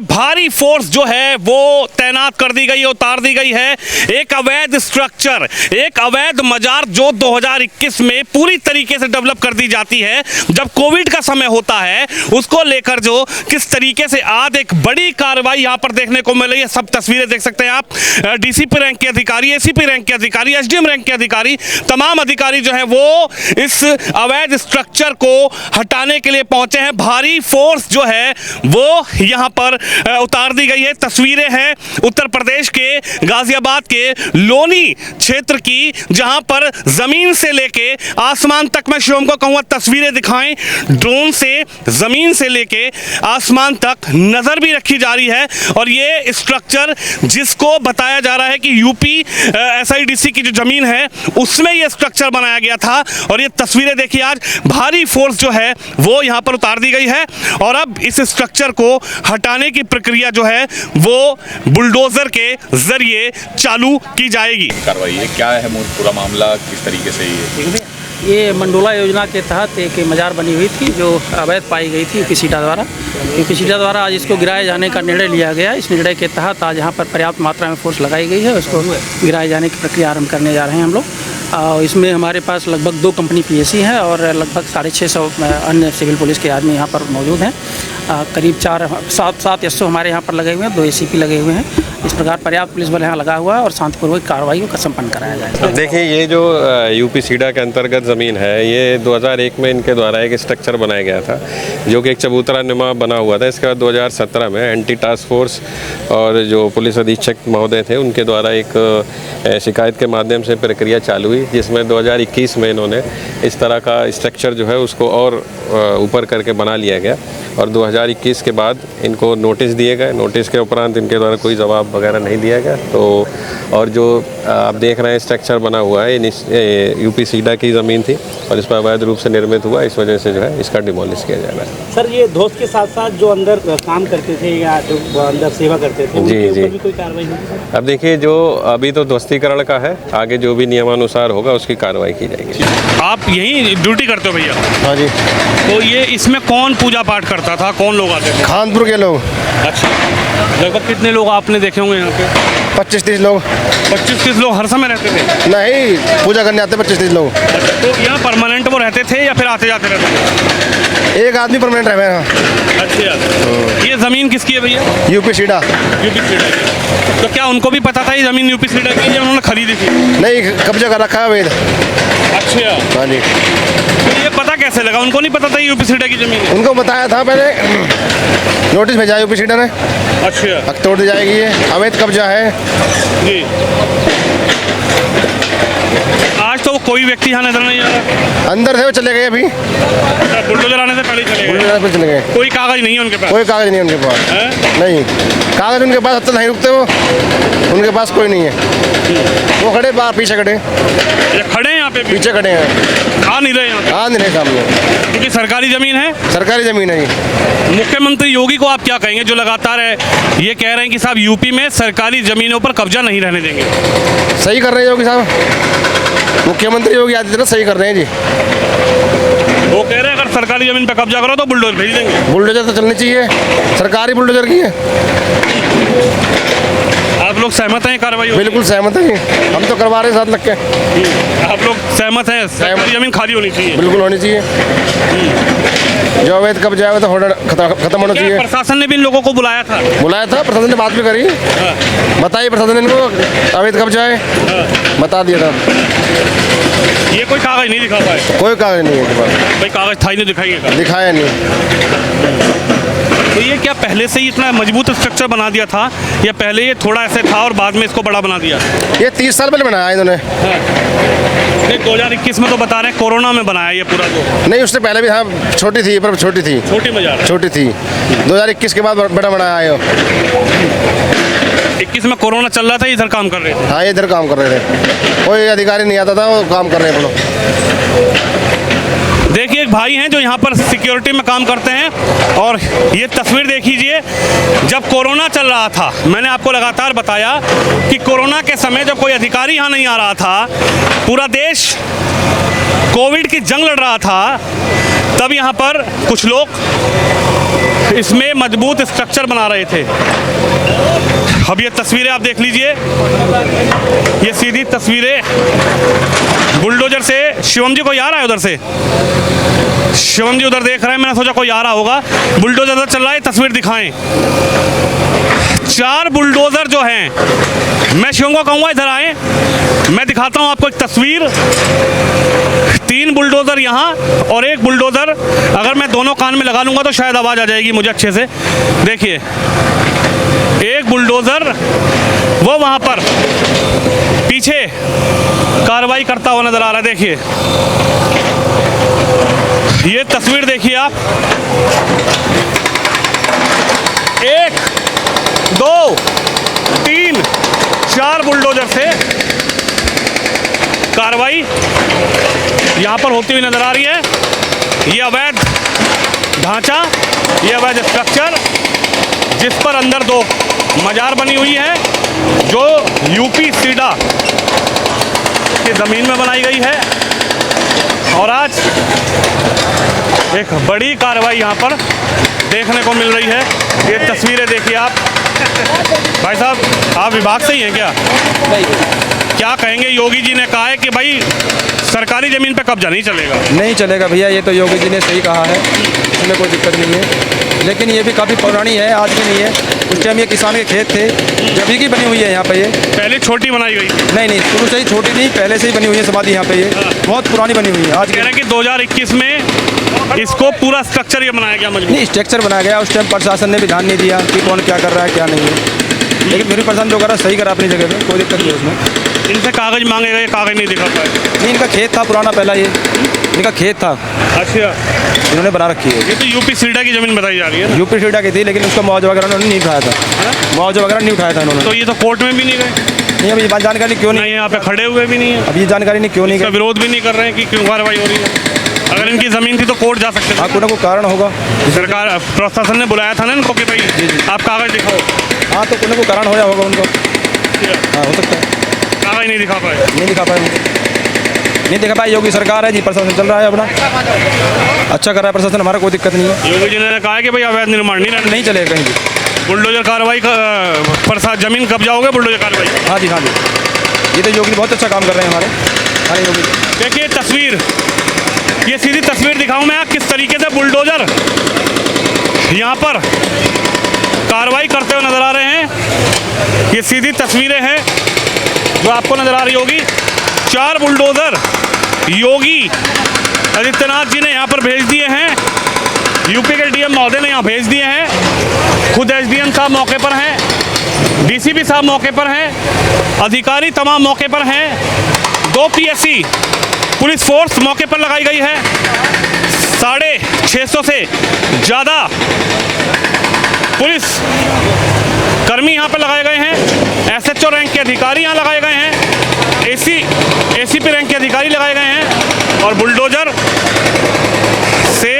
भारी फोर्स जो है वो तैनात कर दी गई है, उतार दी गई है। एक अवैध स्ट्रक्चर, एक अवैध मजार जो 2021 में पूरी तरीके से डेवलप कर दी जाती है जब कोविड का समय होता है, उसको लेकर जो किस तरीके से आज एक बड़ी कार्रवाई यहाँ पर देखने को मिल रही है। सब तस्वीरें देख सकते हैं आप। डीसीपी रैंक के अधिकारी, एसीपी रैंक के अधिकारी, एसडीएम रैंक के अधिकारी, तमाम अधिकारी जो है वो इस अवैध स्ट्रक्चर को हटाने के लिए पहुंचे हैं। भारी फोर्स जो है वो यहाँ पर उतार दी गई है। तस्वीरें हैं उत्तर प्रदेश के गाजियाबाद के लोनी क्षेत्र की, जहां पर जमीन से लेके आसमान तक, मैं शिवम को कहूंगा तस्वीरें दिखाएं, ड्रोन से जमीन से लेके आसमान तक नजर भी रखी जा रही है। और ये स्ट्रक्चर जिसको बताया जा रहा है कि यूपी एसआईडीसी की जो जमीन है उसमें ये स्ट्रक्चर बनाया गया था। और ये तस्वीरें देखिए, आज भारी फोर्स जो है वो यहाँ पर उतार दी गई है और अब इस स्ट्रक्चर को हटाने की प्रक्रिया जो है वो बुलडोजर के जरिए चालू की जाएगी। कार्रवाई क्या है, पूरा मामला किस तरीके से ये मंडोला योजना के तहत एक मजार बनी हुई थी जो अवैध पाई गई थी यूपीसीडा द्वारा। यूपीसीडा द्वारा आज इसको गिराए जाने का निर्णय लिया गया। इस निर्णय के तहत आज यहाँ पर पर्याप्त मात्रा में फोर्स लगाई गई है, उसको गिराए जाने की प्रक्रिया आरंभ करने जा रहे हैं हम लोग। इसमें हमारे पास लगभग 2 कंपनी पीएसी हैं और लगभग 650 अन्य सिविल पुलिस के आदमी यहाँ पर मौजूद हैं। करीब 7 एसओ हमारे यहाँ पर लगे हुए हैं, 2 एसीपी लगे हुए हैं। इस प्रकार पर्याप्त पुलिस बल यहाँ लगा हुआ है और शांतिपूर्वक कार्रवाई का संपन्न कराया जाएगा। देखिए, ये जो यूपीसीडा के अंतर्गत ज़मीन है, ये 2001 में इनके द्वारा एक स्ट्रक्चर बनाया गया था जो कि एक चबूतरा नुमा बना हुआ था। इसके बाद 2017 में एंटी टास्क फोर्स और जो पुलिस अधीक्षक महोदय थे उनके द्वारा एक शिकायत के माध्यम से प्रक्रिया चालू हुई, जिसमें 2021 में इन्होंने इस तरह का स्ट्रक्चर जो है उसको और ऊपर करके बना लिया गया। और 2021 के बाद इनको नोटिस दिए गए। नोटिस के उपरांत इनके द्वारा कोई जवाब वगैरह नहीं दिया गया। तो और जो आप देख रहे हैं स्ट्रक्चर बना हुआ है, ये यूपीसीडा की ज़मीन थी और इस पर अवैध रूप से निर्मित हुआ, इस वजह से जो है इसका डिमोलिश किया जा रहा है। सर, ये दोस्त के साथ साथ जो अंदर काम करते थे या जो अंदर सेवा करते थे, जी जी, भी कोई कार्रवाई होगी? अब देखिए, जो अभी तो ध्वस्तीकरण का है, आगे जो भी नियमानुसार होगा उसकी कार्रवाई की जाएगी। आप यहीं ड्यूटी करते हो भैया? हाँ जी। तो ये इसमें कौन पूजा पाठ करता था, कौन लोग आते थे? खानपुर के लोग। अच्छा, लगभग कितने लोग आपने देखे होंगे यहाँ पे? 25-30 लोग। 25-30 लोग हर समय रहते थे? नहीं, पूजा करने आते 25-30 लोग। तो यहाँ परमानेंट वो रहते थे या फिर आते जाते रहते थे? एक आदमी परमानेंट रहे हैं। अच्छा, ये ज़मीन किसकी है भैया? यूपीसीडा। यूपीसीडा की। तो क्या उनको भी पता था ये ज़मीन यूपीसीडा की या उन्होंने खरीदी थी? नहीं, कब्जा कर रखा है अवैध। अच्छा, हाँ जी। तो ये पता कैसे लगा? उनको नहीं पता था ये यूपीसीडा की ज़मीन है? उनको बताया था पहले, नोटिस भेजा यूपीसीडा ने। अच्छा, हक तोड़ दी जाएगी, ये अवैध कब्जा है जी। आज तो कोई व्यक्ति यहाँ नजर नहीं आ रहा। अंदर थे, वो चले गए अभी। बुलडोजर आने से पहले चले गए? बुलडोजर पे चले गए। कोई कागज नहीं है उनके पास? कोई कागज नहीं उनके पास। नहीं, कागज उनके पास अब तक नहीं रुकते, वो उनके पास कोई नहीं है। वो खड़े बाहर, पीछे खड़े, खड़े हैं यहाँ पे? पीछे खड़े हैं, आ नहीं रहे यहाँ पे? आ नहीं रहे सामने, क्योंकि सरकारी ज़मीन है। सरकारी ज़मीन है ये। मुख्यमंत्री योगी को आप क्या कहेंगे जो लगातार ये कह रहे हैं कि साहब यूपी में सरकारी ज़मीनों पर कब्जा नहीं रहने देंगे? सही कर रहे हैं योगी साहब, मुख्यमंत्री योगी आदित्यनाथ सही कर रहे हैं जी। वो कह रहे हैं अगर सरकारी ज़मीन पर कब्जा करो तो बुलडोजर भेज देंगे। बुलडोजर तो चलनी चाहिए, सरकारी बुलडोजर की है। आप लोग सहमत हैं कार्रवाई? बिल्कुल सहमत हैं, हम तो करवा रहे हैं साथ लग के। आप लोग सहमत हैं सरकारी ज़मीन खाली होनी चाहिए? बिल्कुल होनी चाहिए, जो अवैध कब्जा है तो खत्म होना चाहिए। प्रशासन ने भी इन लोगों को बुलाया था? बुलाया था, प्रशासन ने बात भी करी। बताइए, प्रशासन ने इनको अवैध कब्जा है बता दिया था। ये कोई कागज नहीं दिखा पाए? कोई कागज नहीं है इनके पास। कोई कागज था ही नहीं, दिखाइएगा? दिखाया नहीं। तो ये क्या पहले से ही इतना मजबूत स्ट्रक्चर बना दिया था या पहले ये थोड़ा ऐसे था और बाद में इसको बड़ा बना दिया? ये 30 साल पहले बनाया इन्होंने। नहीं, 2021 में तो बता रहे हैं कोरोना में बनाया ये पूरा। जो नहीं, उससे पहले भी, हाँ, छोटी थी, पर छोटी थी, छोटी मजार छोटी थी। 2021 के बाद बड़ा बनाया है। 21 में कोरोना चल रहा था, इधर काम कर रहे थे? हाँ, इधर काम कर रहे थे, कोई अधिकारी नहीं आता था, वो काम कर रहे हैं लोग। देखिए, एक भाई हैं जो यहाँ पर सिक्योरिटी में काम करते हैं और ये तस्वीर देख लीजिए। जब कोरोना चल रहा था, मैंने आपको लगातार बताया कि कोरोना के समय जब कोई अधिकारी यहाँ नहीं आ रहा था, पूरा देश कोविड की जंग लड़ रहा था, तब यहाँ पर कुछ लोग इसमें मजबूत स्ट्रक्चर बना रहे थे। अब ये तस्वीरें आप देख लीजिए, ये सीधी तस्वीरें बुलडोजर से। शिवम जी कोई आ रहा है उधर से, शिवम जी उधर देख रहे हैं, मैंने सोचा कोई आ रहा होगा। बुलडोजर उधर चल रहा है, तस्वीर दिखाएं। 4 बुलडोजर जो हैं, मैं शिवम को कहूँगा इधर आए, मैं दिखाता हूँ आपको एक तस्वीर। 3 बुलडोजर यहाँ और 1 बुलडोजर, अगर मैं दोनों कान में लगा लूँगा तो शायद आवाज़ आ जाएगी मुझे अच्छे से। देखिए, एक बुलडोजर वो वहाँ पर पीछे कार्रवाई करता हुआ नजर आ रहा है। देखिए, ये तस्वीर देखिए आप, 1 2 3 4 बुलडोजर से कार्रवाई यहाँ पर होती हुई नजर आ रही है। ये अवैध ढांचा, ये अवैध स्ट्रक्चर, जिस पर अंदर 2 मजार बनी हुई है, जो यूपी सीडा की ज़मीन में बनाई गई है। और आज एक बड़ी कार्रवाई यहाँ पर देखने को मिल रही है। ये तस्वीरें देखिए आप। भाई साहब, आप विभाग से ही हैं क्या? क्या कहेंगे? योगी जी ने कहा है कि भाई सरकारी ज़मीन पे कब्जा नहीं चलेगा। नहीं चलेगा भैया, ये तो योगी जी ने सही कहा है, इसमें कोई दिक्कत नहीं है। लेकिन ये भी काफ़ी पुरानी है, आज की नहीं है। उस टाइम ये किसान के खेत थे, जब की बनी हुई है यहाँ पे। ये पहले छोटी बनाई गई? नहीं, शुरू से ही छोटी नहीं, पहले से ही बनी हुई है समाधि यहाँ पे। ये बहुत पुरानी बनी हुई है। आज कह रहे हैं कि 2021 में इसको पूरा स्ट्रक्चर ये बनाया गया मजबूत। नहीं, स्ट्रक्चर बनाया गया। उस टाइम प्रशासन ने भी ध्यान नहीं दिया कि कौन क्या कर रहा है क्या नहीं है। लेकिन मेरी प्रशासन जो करा सही करा अपनी जगह पे, कोई दिक्कत नहीं है उसमें। इनसे कागज मांगे गए, कागज नहीं दिखा पाए। नहीं, इनका खेत था पुराना, पहला ये इनका खेत था, अच्छा, इन्होंने बना रखी है। ये तो यूपी सीडा की ज़मीन बताई जा रही है ना? यूपी सीडा की थी, लेकिन उसका मुआवजा वगैरह उन्होंने नहीं उठाया था। मुआवजा वगैरह नहीं उठाया था इन्होंने। तो ये तो कोर्ट में भी नहीं गए? नहीं, अभी ये जानकारी क्यों नहीं, नहीं, यहाँ पे खड़े हुए भी नहीं है। अब ये जानकारी नहीं क्यों नहीं इसका गई। विरोध भी नहीं कर रहे हैं कि क्यों कार्रवाई हो रही है। अगर इनकी ज़मीन थी तो कोर्ट जा सकते हाँ, थे। कोई ना कोई कारण होगा। सरकार, प्रशासन ने बुलाया था ना इनको कि भाई आप कागज दिखाओ। हाँ, तो कोई ना कोई कारण होया होगा उनको। हाँ, हो सकता है। कागज नहीं दिखा पाए? नहीं दिखा पाए, नहीं दिखा पाए। योगी सरकार है जी, प्रशासन चल रहा है अपना, अच्छा कर रहा है प्रशासन, हमारा कोई दिक्कत नहीं है। योगी जी ने कहा है कि भाई अवैध निर्माण नहीं चलेगा कहीं भी। बुलडोजर कार्रवाई पर जमीन कब्जा हो गया, बुलडोजर कार्रवाई। हाँ जी, हाँ जी, ये तो योगी बहुत अच्छा काम कर रहे हैं हमारे योगी। देखिए तस्वीर, ये सीधी तस्वीर दिखाऊं मैं, किस तरीके से बुलडोजर यहाँ पर कार्रवाई करते हुए नजर आ रहे हैं। ये सीधी तस्वीरें हैं जो आपको नजर आ रही होगी। 4 बुलडोजर योगी आदित्यनाथ जी ने यहाँ पर भेज दिए हैं, यूपी के डीएम महोदय ने यहाँ भेज दिए हैं। खुद एसडीएम साहब मौके पर हैं, डीसीपी साहब मौके पर हैं, अधिकारी तमाम मौके पर हैं। 2 पीएससी पुलिस फोर्स मौके पर लगाई गई है। 650 से ज़्यादा पुलिस कर्मी यहाँ पर लगाए गए हैं। एसएचओ रैंक के अधिकारी यहाँ लगाए गए हैं। एसीपी रैंक के अधिकारी लगाए गए हैं। और बुलडोजर से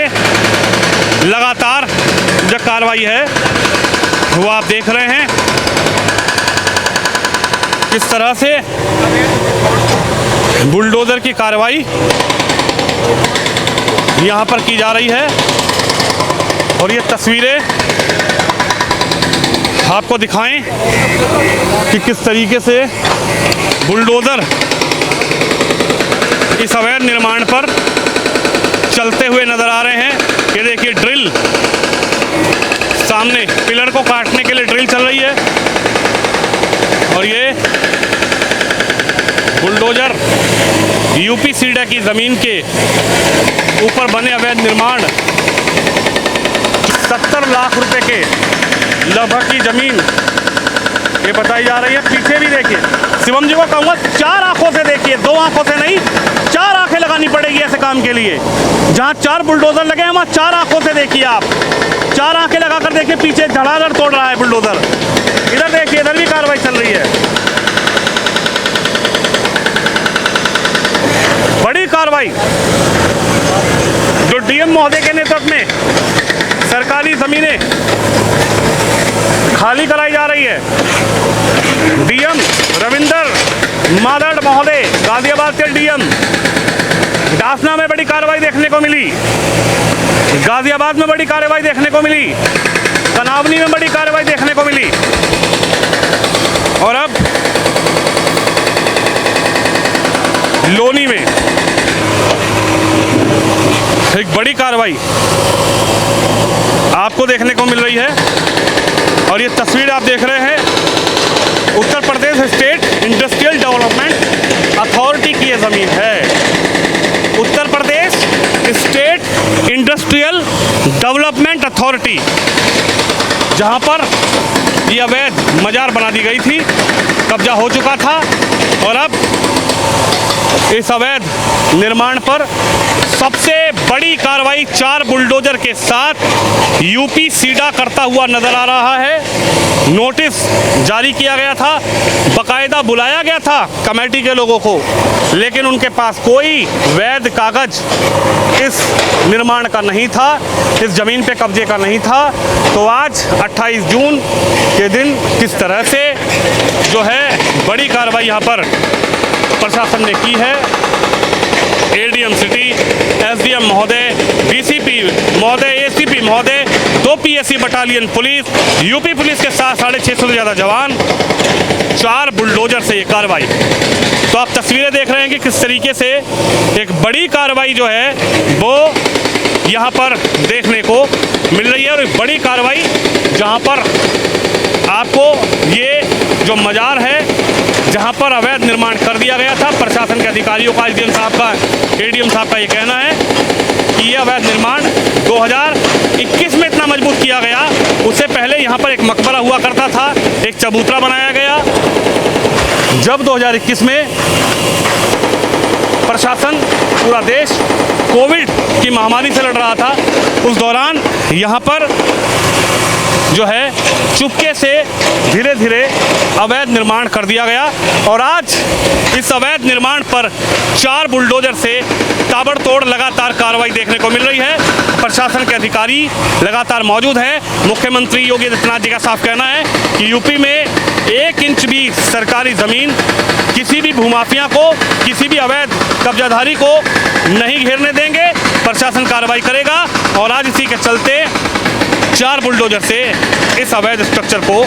लगातार जो कार्रवाई है वो आप देख रहे हैं किस तरह से बुलडोजर की कार्रवाई यहाँ पर की जा रही है। और ये तस्वीरें आपको दिखाएं कि किस तरीके से बुलडोजर इस अवैध निर्माण पर चलते हुए नजर आ रहे हैं। ये देखिए ड्रिल, सामने पिलर को काटने के लिए ड्रिल चल रही है। और ये बुलडोजर यूपी सीडा की ज़मीन के ऊपर बने अवैध निर्माण, 70 लाख रुपए के लगभग की ज़मीन ये बताई जा रही है। पीछे भी देखिए, शिवम जी को कहूँगा 4 आंखों से देखिए, 2 आंखों से नहीं, 4 आंखें लगानी पड़ेगी ऐसे काम के लिए। जहाँ 4 बुलडोजर लगे हैं वहाँ 4 आंखों से देखिए आप, 4 आंखें लगाकर देखिए। पीछे धड़ाधड़ तोड़ रहा है बुलडोजर। इधर देखिए, इधर भी कार्रवाई चल रही है, बड़ी कार्रवाई जो डीएम महोदय के नेतृत्व में सरकारी ज़मीनें खाली कराई जा रही है। डीएम रविंदर मादड़ महोदय, गाजियाबाद के डीएम, डासना में बड़ी कार्रवाई देखने को मिली, गाजियाबाद में बड़ी कार्रवाई देखने को मिली, कनावनी में बड़ी कार्रवाई देखने को मिली और अब लोनी में एक बड़ी कार्रवाई आपको देखने को मिल रही है। और ये तस्वीर आप देख रहे हैं, Uttar Pradesh state industrial development authority की ये ज़मीन है। Uttar Pradesh state industrial development authority, जहां पर ये अवैध मजार बना दी गई थी, कब्जा हो चुका था और अब इस अवैध निर्माण पर सबसे बड़ी कार्रवाई 4 बुलडोजर के साथ यूपी सीडा करता हुआ नजर आ रहा है। नोटिस जारी किया गया था, बाकायदा बुलाया गया था कमेटी के लोगों को, लेकिन उनके पास कोई वैध कागज इस निर्माण का नहीं था, इस ज़मीन पे कब्जे का नहीं था। तो आज 28 जून के दिन किस तरह से जो है बड़ी कार्रवाई यहाँ पर प्रशासन ने की है। एडीएम सिटी, एसडीएम महोदय, डीसीपी महोदय, एसीपी महोदय, 2 PSC battalion police, UP police के साथ 650 से ज़्यादा जवान, 4 बुलडोजर से ये कार्रवाई। तो आप तस्वीरें देख रहे हैं कि किस तरीके से एक बड़ी कार्रवाई जो है वो यहाँ पर देखने को मिल रही है। और एक बड़ी कार्रवाई जहाँ पर आपको ये जो मजार है, जहां पर अवैध निर्माण कर दिया गया था, प्रशासन के अधिकारियों का, एडीएम साहब का ये कहना है कि ये अवैध निर्माण 2021 में इतना मजबूत किया गया, उससे पहले यहाँ पर एक मकबरा हुआ करता था, एक चबूतरा बनाया गया। जब 2021 में प्रशासन, पूरा देश कोविड की महामारी से लड़ रहा था, उस दौरान यहाँ पर जो है चुपके से धीरे धीरे अवैध निर्माण कर दिया गया। और आज इस अवैध निर्माण पर 4 बुलडोजर से ताबड़तोड़ लगातार कार्रवाई देखने को मिल रही है। प्रशासन के अधिकारी लगातार मौजूद हैं। मुख्यमंत्री योगी आदित्यनाथ जी का साफ कहना है कि यूपी में 1 इंच भी सरकारी ज़मीन किसी भी भूमाफिया को, किसी भी अवैध कब्जाधारी को नहीं घेरने देंगे, प्रशासन कार्रवाई करेगा। और आज इसी के चलते 4 बुलडोजर से इस अवैध स्ट्रक्चर को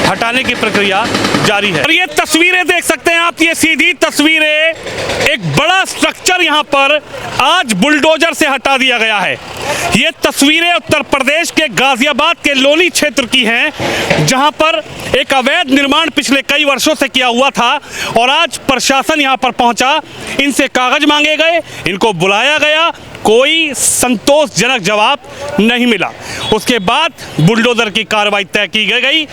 हटाने की प्रक्रिया जारी है। और ये तस्वीरें देख सकते हैं आप, ये सीधी तस्वीरें, एक बड़ा स्ट्रक्चर यहाँ पर आज बुलडोजर से हटा दिया गया है। ये तस्वीरें उत्तर प्रदेश के गाजियाबाद के लोनी क्षेत्र की हैं, जहाँ पर एक अवैध निर्माण पिछले कई वर्षों से किया हुआ था और आज प्रशासन यहाँ पर पहुँचा, इनसे कागज मांगे गए, इनको बुलाया गया, कोई संतोषजनक जवाब नहीं मिला। उसके बाद बुलडोजर की कार्रवाई तय की गई,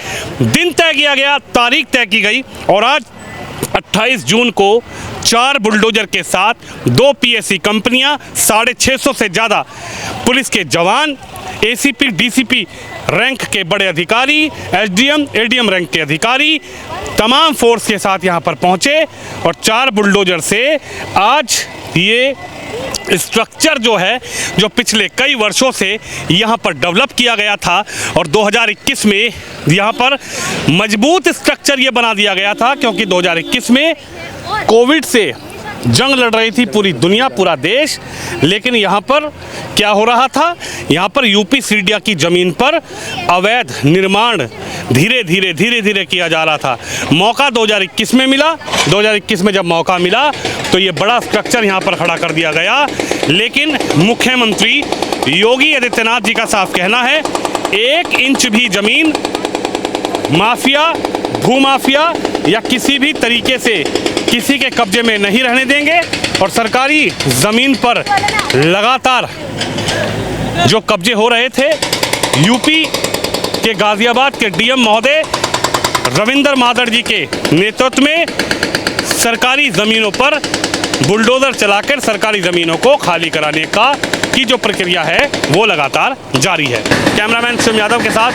दिन तय किया गया, तारीख तय की गई और आज 28 जून को 4 बुलडोजर के साथ 2 पीएससी कंपनियां, 650 से ज़्यादा पुलिस के जवान, एसीपी, डीसीपी रैंक के बड़े अधिकारी, एसडीएम, एडीएम रैंक के अधिकारी, तमाम फोर्स के साथ यहां पर पहुंचे और 4 बुलडोजर से आज ये स्ट्रक्चर जो है, जो पिछले कई वर्षों से यहाँ पर डेवलप किया गया था और 2021 में यहाँ पर मजबूत स्ट्रक्चर ये बना दिया गया था, क्योंकि 2021 में कोविड से जंग लड़ रही थी पूरी दुनिया, पूरा देश। लेकिन यहाँ पर क्या हो रहा था, यहाँ पर यूपी सीडा की ज़मीन पर अवैध निर्माण धीरे धीरे किया जा रहा था। मौका 2021 में मिला, 2021 में जब मौका मिला तो ये बड़ा स्ट्रक्चर यहाँ पर खड़ा कर दिया गया। लेकिन मुख्यमंत्री योगी आदित्यनाथ जी का साफ कहना है, 1 इंच भी ज़मीन माफिया, भूमाफिया या किसी भी तरीके से किसी के कब्जे में नहीं रहने देंगे। और सरकारी ज़मीन पर लगातार जो कब्जे हो रहे थे, यूपी के गाजियाबाद के डीएम महोदय रविंदर मादड़ जी के नेतृत्व में सरकारी ज़मीनों पर बुलडोज़र चलाकर सरकारी ज़मीनों को खाली कराने की जो प्रक्रिया है वो लगातार जारी है। कैमरामैन शिव यादव के साथ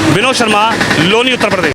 विनोद शर्मा, लोनी, उत्तर प्रदेश।